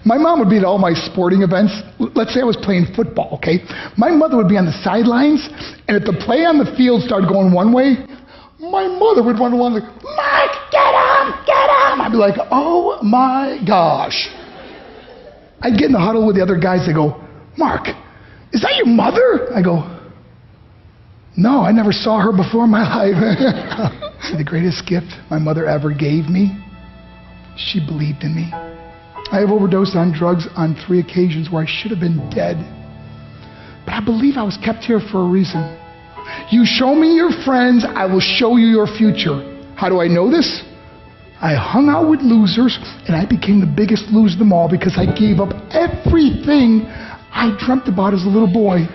My mom would be at all my sporting events. Let's say I was playing football, okay? My mother would be on the sidelines, and if the play on the field started going one way, my mother would run along like, Mark, get him, get him! I'd be like, oh my gosh. I'd get in the huddle with the other guys. They go, Mark, is that your mother? I go, no, I never saw her before in my life. The greatest gift my mother ever gave me, she believed in me. I have overdosed on drugs on 3 occasions where I should have been dead. But I believe I was kept here for a reason. You show me your friends, I will show you your future. How do I know this? I hung out with losers, and I became the biggest loser of them all because I gave up everything I dreamt about as a little boy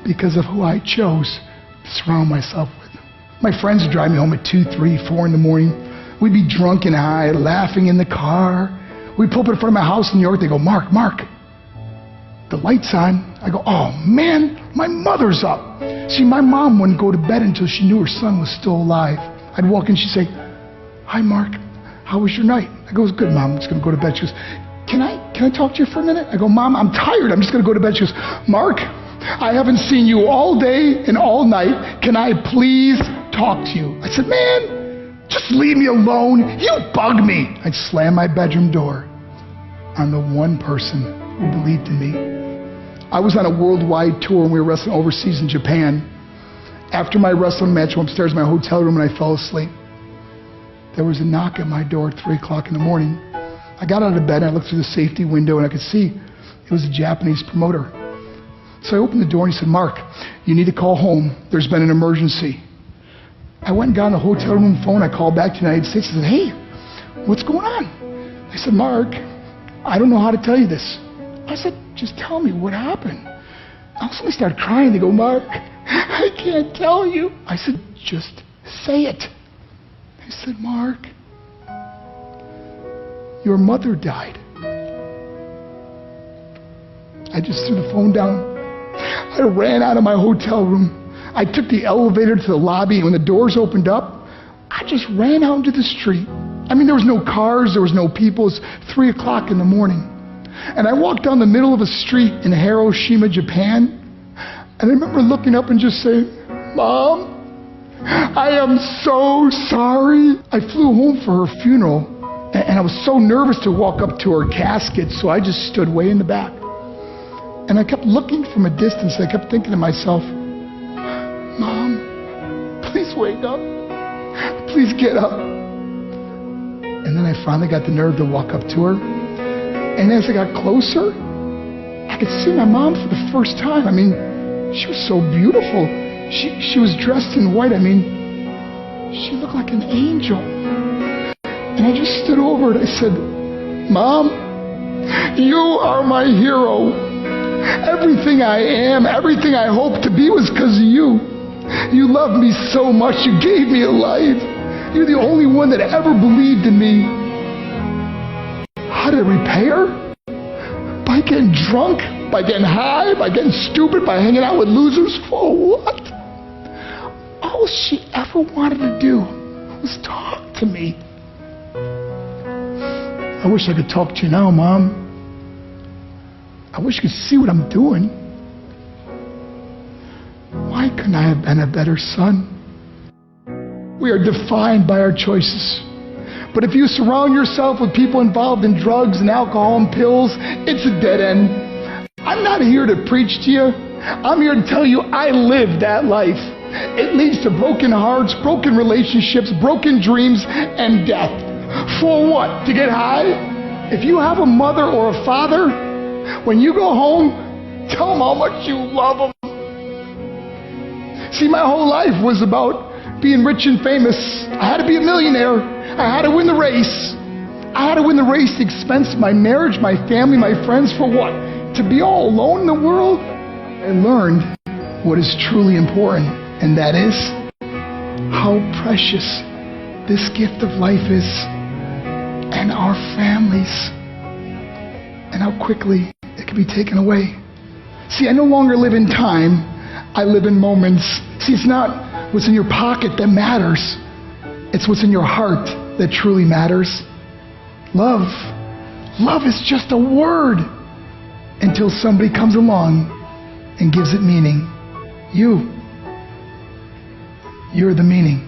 because of who I chose to surround myself with. My friends would drive me home at 2, 3, 4 in the morning. We'd be drunk and high, laughing in the car. We'd pull up in front of my house in New York. They go, Mark, the light's on. I go, oh man, my mother's up. See, my mom wouldn't go to bed until she knew her son was still alive. I'd walk in, she'd say, hi Mark, how was your night? I go, it was good, Mom, I'm just gonna go to bed. She goes, can I talk to you for a minute? I go, Mom, I'm tired, I'm just gonna go to bed. She goes, Mark, I haven't seen you all day and all night. Can I please talk to you? I said, man, just leave me alone. You bug me. I'd slam my bedroom door on the one person who believed in me. I was on a worldwide tour and we were wrestling overseas in Japan. After my wrestling match, I went upstairs in my hotel room and I fell asleep. There was a knock at my door at 3 o'clock in the morning. I got out of bed and I looked through the safety window and I could see it was a Japanese promoter. So I opened the door and he said, Mark, you need to call home. There's been an emergency. I went and got on the hotel room phone. I called back to the United States and said, hey, what's going on? I said, Mark, I don't know how to tell you this. I said, just tell me what happened. I suddenly started crying. They go, Mark, I can't tell you. I said, just say it. They said, Mark, your mother died. I just threw the phone down. I ran out of my hotel room. I took the elevator to the lobby, and when the doors opened up, I just ran out into the street. I mean, there was no cars, there was no people. It was 3 o'clock in the morning. And I walked down the middle of a street in Hiroshima, Japan, and I remember looking up and just saying, Mom, I am so sorry. I flew home for her funeral, and I was so nervous to walk up to her casket, so I just stood way in the back. And I kept looking from a distance. I kept thinking to myself, Mom, please wake up. Please get up. And then I finally got the nerve to walk up to her. And as I got closer, I could see my mom for the first time. I mean, she was so beautiful. She was dressed in white. I mean, she looked like an angel. And I just stood over her and I said, Mom, you are my hero. Everything I am, everything I hope to be was because of you. You loved me so much, you gave me a life. You're the only one that ever believed in me. How did I repay her? By getting drunk, by getting high, by getting stupid, by hanging out with losers? For what? All she ever wanted to do was talk to me. I wish I could talk to you now, Mom. I wish you could see what I'm doing. Why couldn't I have been a better son? We are defined by our choices. But if you surround yourself with people involved in drugs and alcohol and pills, it's a dead end. I'm not here to preach to you. I'm here to tell you I lived that life. It leads to broken hearts, broken relationships, broken dreams, and death. For what? To get high? If you have a mother or a father, when you go home, tell them how much you love them. See, my whole life was about being rich and famous. I had to be a millionaire. I had to win the race. I had to win the race at the expense of my marriage, my family, my friends. For what? To be all alone in the world? I learned what is truly important, and that is how precious this gift of life is, and our families, and how quickly it can be taken away. See, I no longer live in time. I live in moments. See, it's not what's in your pocket that matters. It's what's in your heart that truly matters. Love Love is just a word until somebody comes along and gives it meaning. You're the meaning.